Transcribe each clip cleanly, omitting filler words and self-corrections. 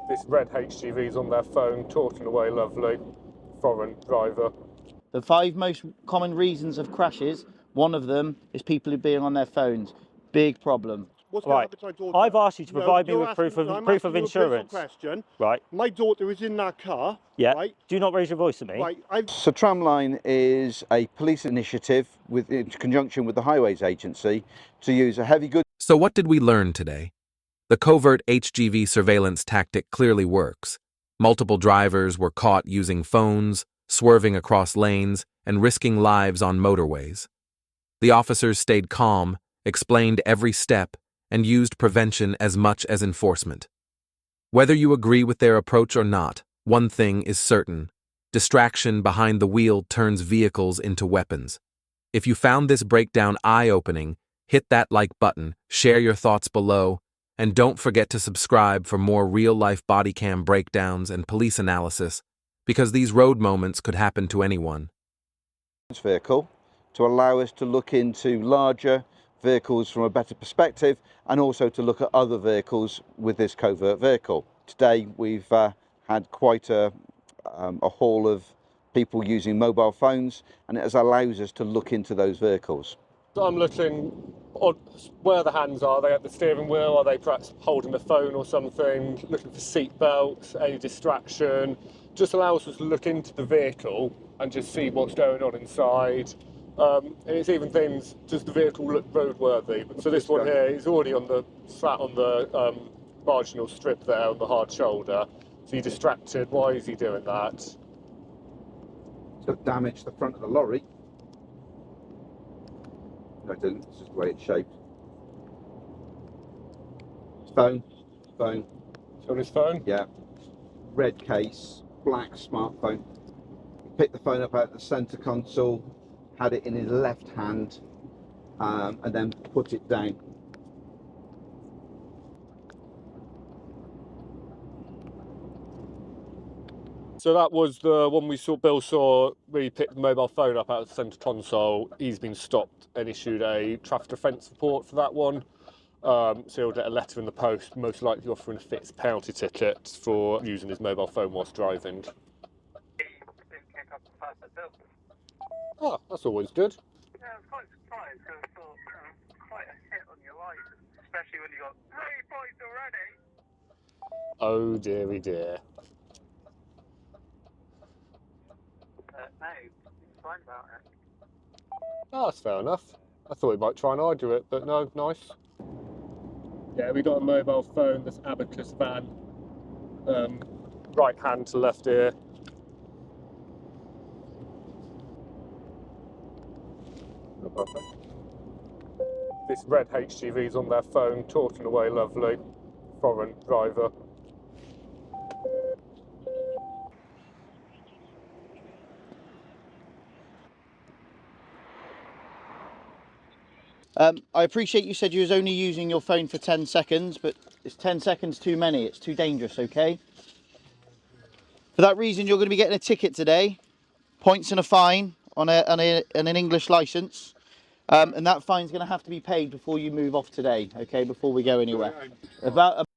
This red HGV's on their phone, talking away lovely. Foreign driver. The 5 most common reasons of crashes, one of them is people being on their phones. Big problem. Right. I've asked you to provide me with proof of insurance. Question. Right. My daughter is in that car. Yeah. Right. Do not raise your voice at me. Right. So Tramline is a police initiative in conjunction with the Highways Agency to use a heavy goods. So what did we learn today? The covert HGV surveillance tactic clearly works. Multiple drivers were caught using phones, swerving across lanes, and risking lives on motorways. The officers stayed calm, explained every step, and used prevention as much as enforcement. Whether you agree with their approach or not, one thing is certain. Distraction behind the wheel turns vehicles into weapons. If you found this breakdown eye-opening, hit that like button, share your thoughts below, and don't forget to subscribe for more real-life body cam breakdowns and police analysis, because these road moments could happen to anyone. Vehicle to allow us to look into larger vehicles from a better perspective, and also to look at other vehicles with this covert vehicle. Today we've had quite a haul of people using mobile phones, and it allows us to look into those vehicles. So I'm looking on where the hands are. They at the steering wheel? Are they perhaps holding the phone or something? Looking for seat belts, any distraction? Just allows us to look into the vehicle and just see what's going on inside. And it's even things, does the vehicle look roadworthy? So this one here is already sat on the marginal strip there on the hard shoulder. So you're distracted. Why is he doing that? To damage the front of the lorry. No, it didn't. It's just the way it's shaped. Phone. It's on his phone? Yeah. Red case, black smartphone. He picked the phone up out of the centre console, had it in his left hand, and then put it down. So that was the one Bill saw where he picked the mobile phone up out of the centre console. He's been stopped and issued a traffic offence report for that one. So he'll get a letter in the post, most likely offering a fixed penalty ticket for using his mobile phone whilst driving. Oh, that's always good. Yeah, I was quite surprised because I thought quite a hit on your life, especially when you got 3 points already. Oh dearie dear. No, it's fine about it. Oh, that's fair enough. I thought he might try and argue it, but no, nice. Yeah, we got a mobile phone, this Abacus van. Right hand to left ear. This red HGV's on their phone, talking away lovely. Foreign driver. I appreciate you said you was only using your phone for 10 seconds, but it's 10 seconds too many. It's too dangerous, okay? For that reason, you're going to be getting a ticket today. Points and a fine on an English licence. And that fine's going to have to be paid before you move off today, okay? Before we go anywhere.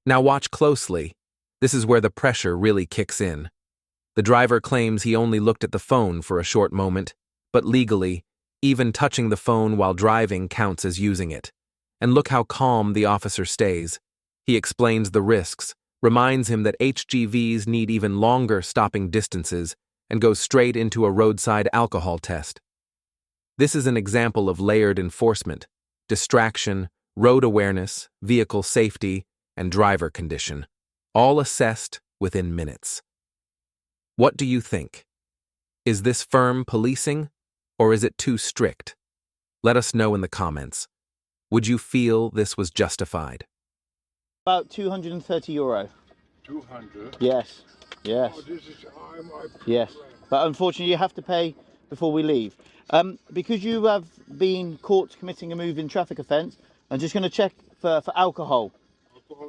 Now watch closely. This is where the pressure really kicks in. The driver claims he only looked at the phone for a short moment, but legally, even touching the phone while driving counts as using it. And look how calm the officer stays. He explains the risks, reminds him that HGVs need even longer stopping distances, and goes straight into a roadside alcohol test. This is an example of layered enforcement: distraction, road awareness, vehicle safety, and driver condition, all assessed within minutes. What do you think? Is this firm policing, or is it too strict? Let us know in the comments. Would you feel this was justified? About €230. 200? Yes. Yes. Oh, this is, Yes. But unfortunately, you have to pay before we leave. Because you have been caught committing a moving traffic offence, I'm just going to check for alcohol.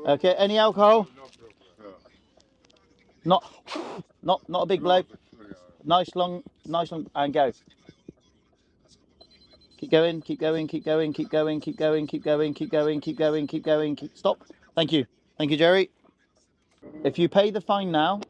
Okay, any alcohol? Not a big blow. Nice long, and go. Keep going. Stop. Thank you. Thank you, Jerry. If you pay the fine now,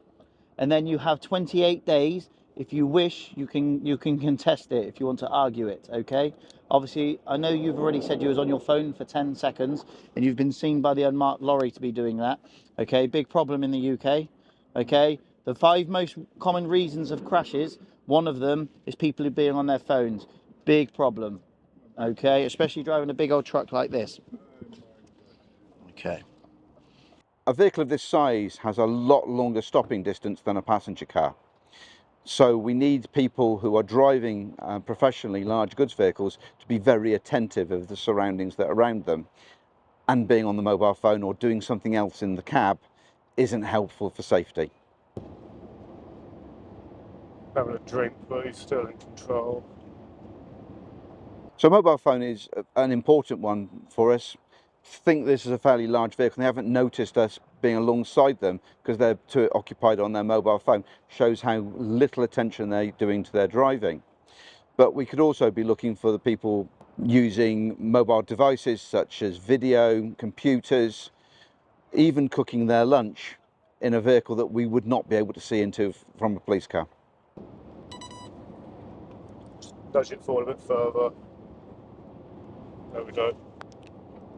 and then you have 28 days, if you wish, you can contest it if you want to argue it, okay? Obviously, I know you've already said you was on your phone for 10 seconds, and you've been seen by the unmarked lorry to be doing that, okay? Big problem in the UK, okay? The 5 most common reasons of crashes, one of them is people being on their phones. Big problem, okay? Especially driving a big old truck like this. Okay. A vehicle of this size has a lot longer stopping distance than a passenger car. So we need people who are driving professionally large goods vehicles to be very attentive of the surroundings that are around them. And being on the mobile phone or doing something else in the cab isn't helpful for safety. Having a drink, but he's still in control. So a mobile phone is an important one for us. Think this is a fairly large vehicle. They haven't noticed us being alongside them because they're too occupied on their mobile phone. Shows how little attention they're doing to their driving. But we could also be looking for the people using mobile devices such as video, computers, even cooking their lunch in a vehicle that we would not be able to see into from a police car. Nudge it forward a bit further. There we go.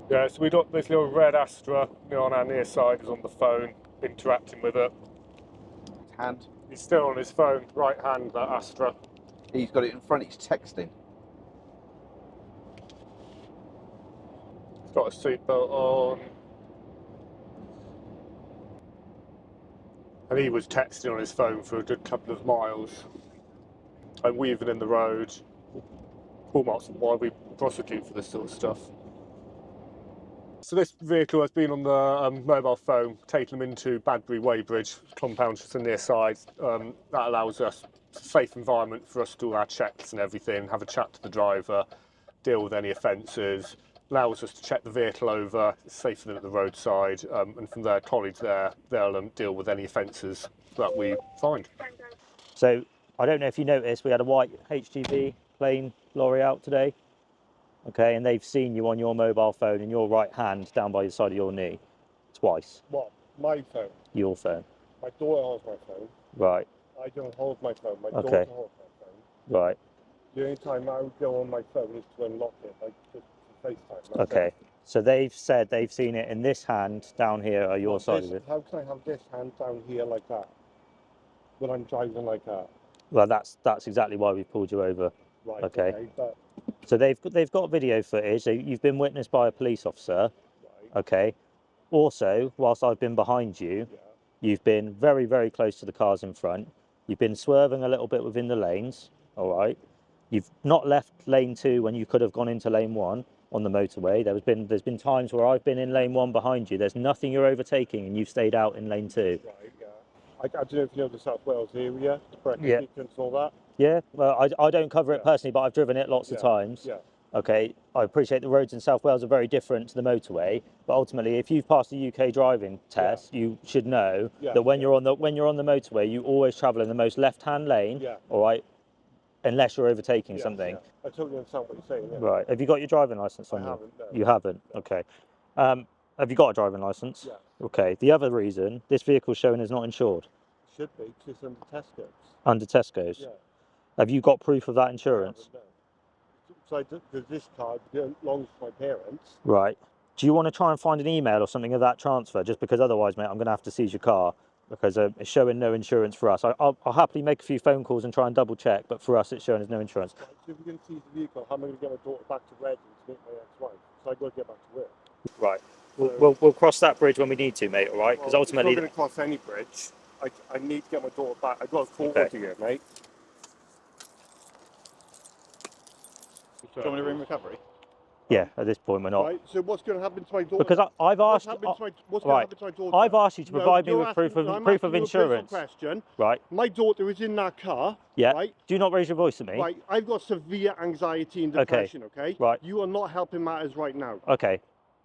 Yeah, so we got this little red Astra on our near side, is on the phone, interacting with it. Hand. He's still on his phone, right hand, that Astra. He's got it in front, he's texting. He's got a seatbelt on. And he was texting on his phone for a good couple of miles. And weaving in the road. Hallmarks of why we prosecute for this sort of stuff. So this vehicle has been on the mobile phone, taking them into Badbury Weybridge compound just on the near side. That allows us a safe environment for us to do our checks and everything, have a chat to the driver, deal with any offences, allows us to check the vehicle over, it's safe for them at the roadside, and from their colleagues there, they'll deal with any offences that we find. So I don't know if you noticed, we had a white HGV plain lorry out today. Okay, and they've seen you on your mobile phone in your right hand down by the side of your knee twice. What? My phone? Your phone. My daughter holds my phone. Right. I don't hold my phone. My Okay. daughter holds my phone. Right. The only time I would go on my phone is to unlock it, like just to FaceTime. That's Okay. it. So they've said they've seen it in this hand down here at your side of it. How can I have this hand down here like that when I'm driving like that? Well, that's exactly why we pulled you over. Right. Okay. But So they've got video footage. So you've been witnessed by a police officer. right. Okay. Also, whilst I've been behind you, Yeah. you've been very, very close to the cars in front. You've been swerving a little bit within the lanes. All right. You've not left lane 2 when you could have gone into lane 1 on the motorway. There's been times where I've been in lane 1 behind you. There's nothing you're overtaking, and you've stayed out in lane 2. Right. Yeah. I don't know if you know the South Wales area, the Yeah. and all that. Yeah. Well, I don't cover it Yeah. personally, but I've driven it lots of Yeah. times. Yeah. Okay, I appreciate the roads in South Wales are very different to the motorway, but ultimately, if you've passed the UK driving test, you should know Yeah, that when yeah. you're on the motorway, you always travel in the most left-hand lane. Yeah. All right, unless you're overtaking Yeah, something. yeah. I totally understand what you're saying. Yeah. Right. Have you got your driving license on I you? haven't. No. You haven't. Okay. Have you got a driving license? Yeah. Okay. The other reason this vehicle's showing is not insured Should be, 'cause it's under Tesco's. under Tesco's. Yeah. Have you got proof of that I insurance? haven't, no. So this car belongs to my parents. Right. Do you want to try and find an email or something of that transfer? Just because otherwise, mate, I'm going to have to seize your car because it's showing no insurance for us. I'll happily make a few phone calls and try and double check, but for us, it's showing as no insurance. Right, so if we're going to seize the vehicle, how am I going to get my daughter back to Reading to meet my ex-wife? So I've got to get back to work. Right. We'll cross that bridge when we need to, mate. All right? Because Well, ultimately, it's not going to cross any bridge. I need to get my daughter back. I've got a call Okay. to get, mate. Do you want me to ring recovery? yeah. At this point, we're not. Right, so what's going to happen to my daughter? Because I've What's asked. going to right. happen to my daughter? I've asked you to No, provide me you're with asking- proof of I'm asking you a personal insurance. question. Right. My daughter is in that car. Yeah. Right. Do you not raise your voice at me? Right. I've got severe anxiety and Okay. depression. Okay. Right. You are not helping matters right now. Okay.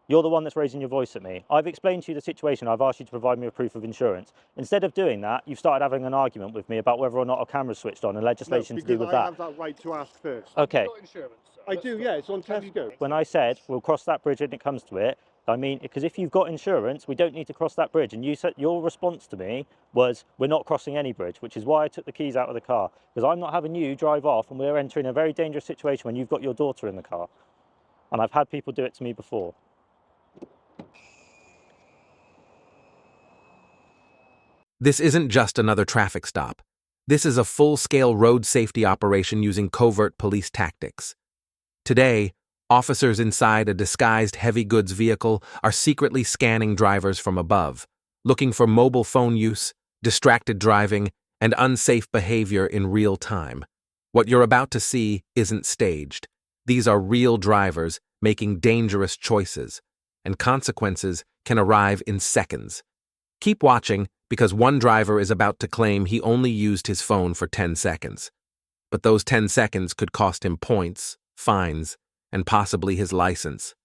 You're the one that's raising your voice at me. I've explained to you the situation. I've asked you to provide me with proof of insurance. Instead of doing that, you've started having an argument with me about whether or not a camera's switched on and legislation No, to do because with I that. have that right to ask first. Okay. Got insurance, sir. I do. Yeah. It's on Tesco. When I said we'll cross that bridge when it comes to it, I mean, because if you've got insurance, we don't need to cross that bridge. And you said your response to me was, we're not crossing any bridge, which is why I took the keys out of the car, because I'm not having you drive off and we're entering a very dangerous situation when you've got your daughter in the car. And I've had people do it to me before. This isn't just another traffic stop. This is a full-scale road safety operation using covert police tactics. Today, officers inside a disguised heavy goods vehicle are secretly scanning drivers from above, looking for mobile phone use, distracted driving, and unsafe behavior in real time. What you're about to see isn't staged. These are real drivers making dangerous choices, and consequences can arrive in seconds. Keep watching, because one driver is about to claim he only used his phone for 10 seconds. But those 10 seconds could cost him points, fines, and possibly his license.